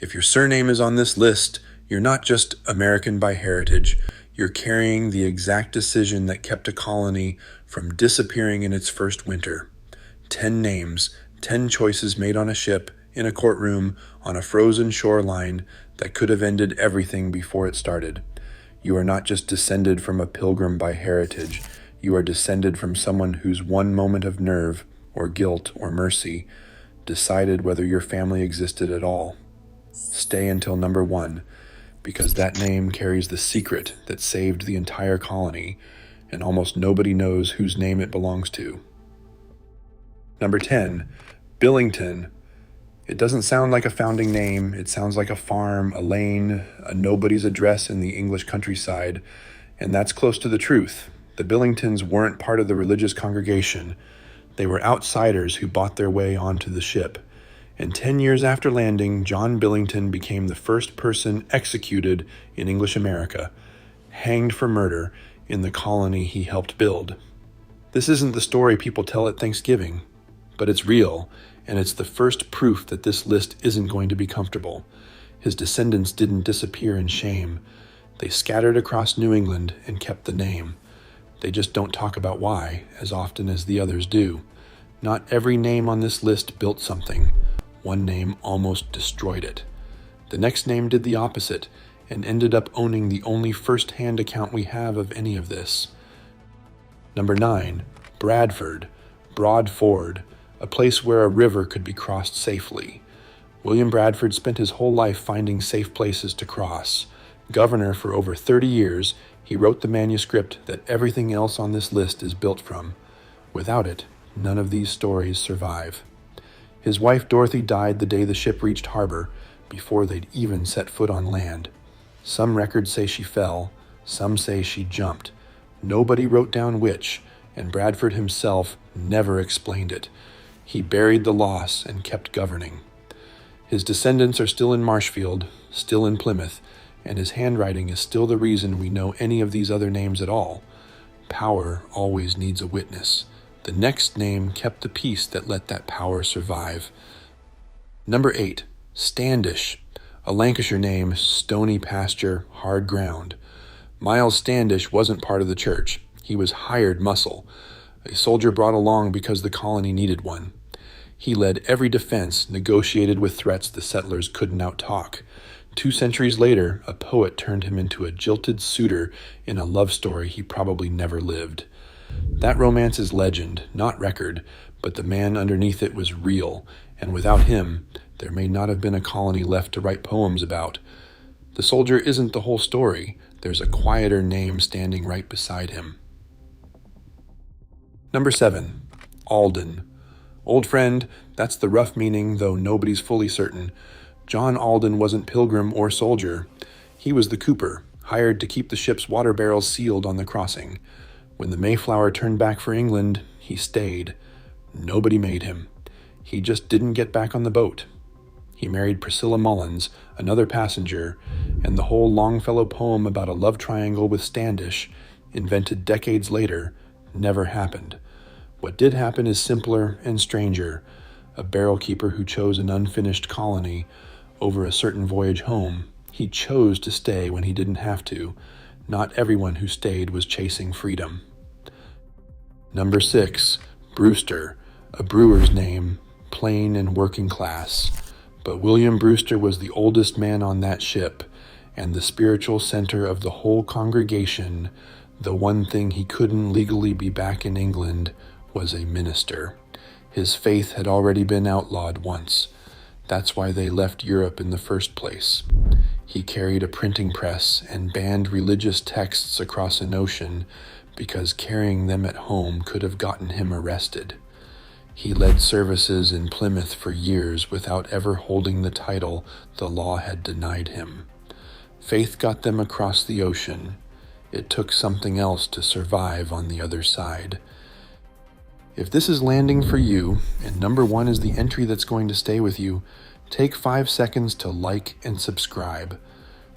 If your surname is on this list, you're not just American by heritage, you're carrying the exact decision that kept a colony from disappearing in its first winter. 10 names, 10 choices made on a ship, in a courtroom, on a frozen shoreline that could have ended everything before it started. You are not just descended from a pilgrim by heritage, you are descended from someone whose one moment of nerve, or guilt, or mercy, decided whether your family existed at all. Stay until number 1, because that name carries the secret that saved the entire colony, and almost nobody knows whose name it belongs to. Number 10, Billington. It doesn't sound like a founding name, it sounds like a farm, a lane, a nobody's address in the English countryside, and that's close to the truth. The Billingtons weren't part of the religious congregation. They were outsiders who bought their way onto the ship. And 10 years after landing, John Billington became the first person executed in English America, hanged for murder in the colony he helped build. This isn't the story people tell at Thanksgiving, but it's real, and it's the first proof that this list isn't going to be comfortable. His descendants didn't disappear in shame. They scattered across New England and kept the name. They just don't talk about why as often as the others do. Not every name on this list built something. One name almost destroyed it. The next name did the opposite and ended up owning the only first-hand account we have of any of this. Number 9, Bradford, Broad Ford, a place where a river could be crossed safely. William Bradford spent his whole life finding safe places to cross. Governor for over 30 years, he wrote the manuscript that everything else on this list is built from. Without it, none of these stories survive. His wife Dorothy died the day the ship reached harbor, before they'd even set foot on land. Some records say she fell, some say she jumped. Nobody wrote down which, and Bradford himself never explained it. He buried the loss and kept governing. His descendants are still in Marshfield, still in Plymouth, and his handwriting is still the reason we know any of these other names at all. Power always needs a witness. The next name kept the peace that let that power survive. Number 8, Standish, a Lancashire name, stony pasture, hard ground. Miles Standish wasn't part of the church. He was hired muscle, a soldier brought along because the colony needed one. He led every defense, negotiated with threats the settlers couldn't outtalk. 2 centuries later, a poet turned him into a jilted suitor in a love story he probably never lived. That romance is legend, not record, but the man underneath it was real, and without him, there may not have been a colony left to write poems about. The soldier isn't the whole story. There's a quieter name standing right beside him. Number 7, Alden. Old friend, that's the rough meaning, though nobody's fully certain. John Alden wasn't pilgrim or soldier. He was the cooper, hired to keep the ship's water barrels sealed on the crossing. When the Mayflower turned back for England, he stayed. Nobody made him. He just didn't get back on the boat. He married Priscilla Mullins, another passenger, and the whole Longfellow poem about a love triangle with Standish, invented decades later, never happened. What did happen is simpler and stranger. A barrel keeper who chose an unfinished colony over a certain voyage home. He chose to stay when he didn't have to. Not everyone who stayed was chasing freedom. Number 6, Brewster, a brewer's name, plain and working class. But William Brewster was the oldest man on that ship, and the spiritual center of the whole congregation. The one thing he couldn't legally be back in England was a minister. His faith had already been outlawed once. That's why they left Europe in the first place. He carried a printing press and banned religious texts across an ocean because carrying them at home could have gotten him arrested. He led services in Plymouth for years without ever holding the title the law had denied him. Faith got them across the ocean. It took something else to survive on the other side. If this is landing for you, and number 1 is the entry that's going to stay with you, take 5 seconds to like and subscribe.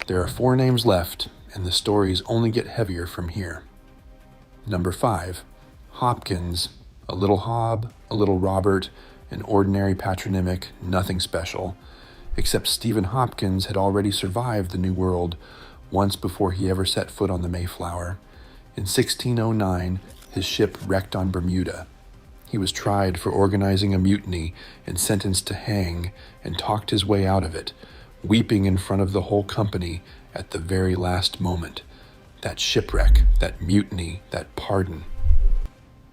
There are 4 names left, and the stories only get heavier from here. Number 5, Hopkins, a little Hob, a little Robert, an ordinary patronymic, nothing special. except Stephen Hopkins had already survived the New World once before he ever set foot on the Mayflower. In 1609, his ship wrecked on Bermuda. He was tried for organizing a mutiny and sentenced to hang, and talked his way out of it, weeping in front of the whole company at the very last moment. That shipwreck, that mutiny, that pardon.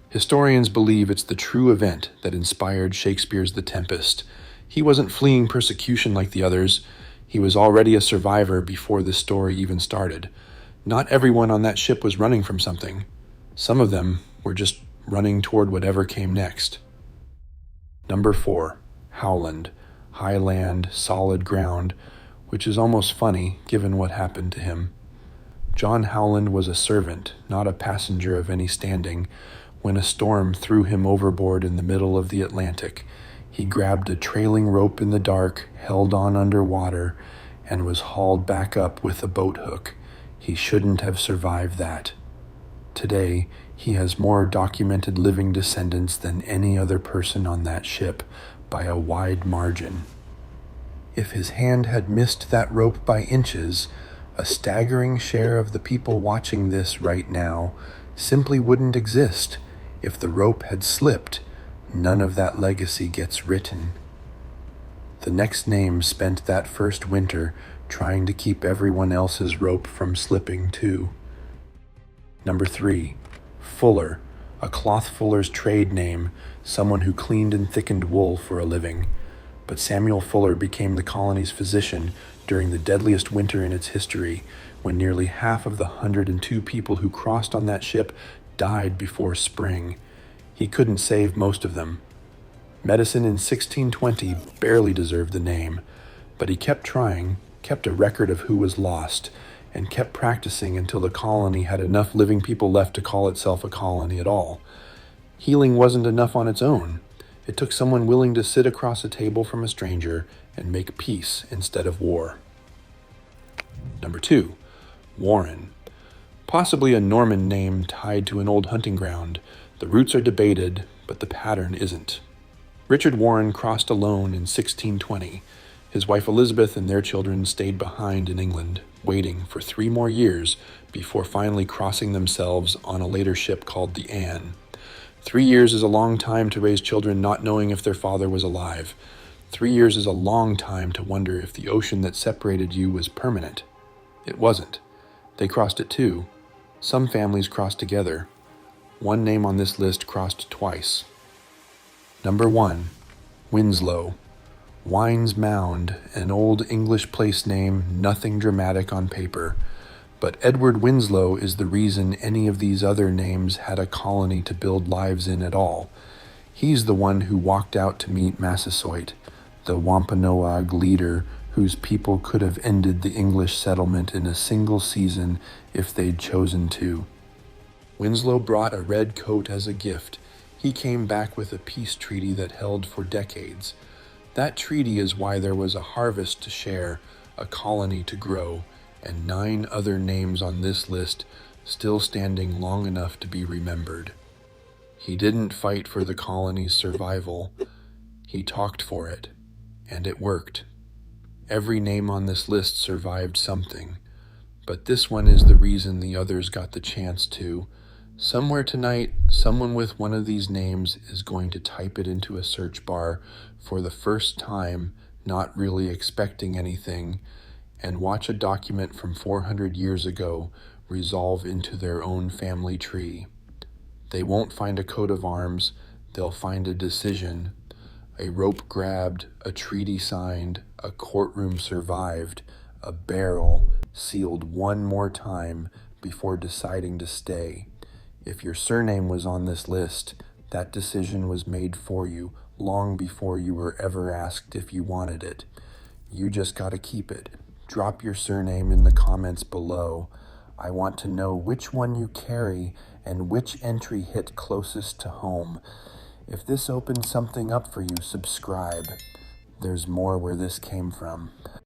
Historians believe it's the true event that inspired Shakespeare's The Tempest. He wasn't fleeing persecution like the others. He was already a survivor before this story even started. Not everyone on that ship was running from something. Some of them were just running toward whatever came next. Number 4, Howland, high land, solid ground, which is almost funny given what happened to him. John Howland was a servant, not a passenger of any standing. When a storm threw him overboard in the middle of the Atlantic, he grabbed a trailing rope in the dark, held on underwater, and was hauled back up with a boat hook. He shouldn't have survived that. Today, he has more documented living descendants than any other person on that ship, by a wide margin. If his hand had missed that rope by inches, a staggering share of the people watching this right now simply wouldn't exist. If the rope had slipped, none of that legacy gets written. The next name spent that first winter trying to keep everyone else's rope from slipping too. Number 3, Fuller, a cloth fuller's trade name, someone who cleaned and thickened wool for a living. But Samuel Fuller became the colony's physician during the deadliest winter in its history, when nearly half of the 102 people who crossed on that ship died before spring. He couldn't save most of them. Medicine in 1620 barely deserved the name, but he kept trying, kept a record of who was lost, and kept practicing until the colony had enough living people left to call itself a colony at all. Healing wasn't enough on its own. It took someone willing to sit across a table from a stranger and make peace instead of war. Number 2, Warren. Possibly a Norman name tied to an old hunting ground. The roots are debated, but the pattern isn't. Richard Warren crossed alone in 1620. His wife Elizabeth and their children stayed behind in England, waiting for 3 more years before finally crossing themselves on a later ship called the Anne. 3 years is a long time to raise children not knowing if their father was alive. 3 years is a long time to wonder if the ocean that separated you was permanent. It wasn't. They crossed it too. Some families crossed together. One name on this list crossed twice. Number 1, Winslow. Wine's Mound, an old English place name, nothing dramatic on paper. But Edward Winslow is the reason any of these other names had a colony to build lives in at all. He's the one who walked out to meet Massasoit, the Wampanoag leader whose people could have ended the English settlement in a single season if they'd chosen to. Winslow brought a red coat as a gift. He came back with a peace treaty that held for decades. That treaty is why there was a harvest to share, a colony to grow, and 9 other names on this list still standing long enough to be remembered. He didn't fight for the colony's survival. He talked for it, and it worked. Every name on this list survived something, but this one is the reason the others got the chance to. Somewhere tonight, someone with one of these names is going to type it into a search bar for the first time, not really expecting anything, and watch a document from 400 years ago resolve into their own family tree. They won't find a coat of arms, they'll find a decision, a rope grabbed, a treaty signed, a courtroom survived, a barrel sealed one more time before deciding to stay. If your surname was on this list, that decision was made for you long before you were ever asked if you wanted it. You just gotta keep it. Drop your surname in the comments below. I want to know which one you carry and which entry hit closest to home. If this opens something up for you, subscribe. There's more where this came from.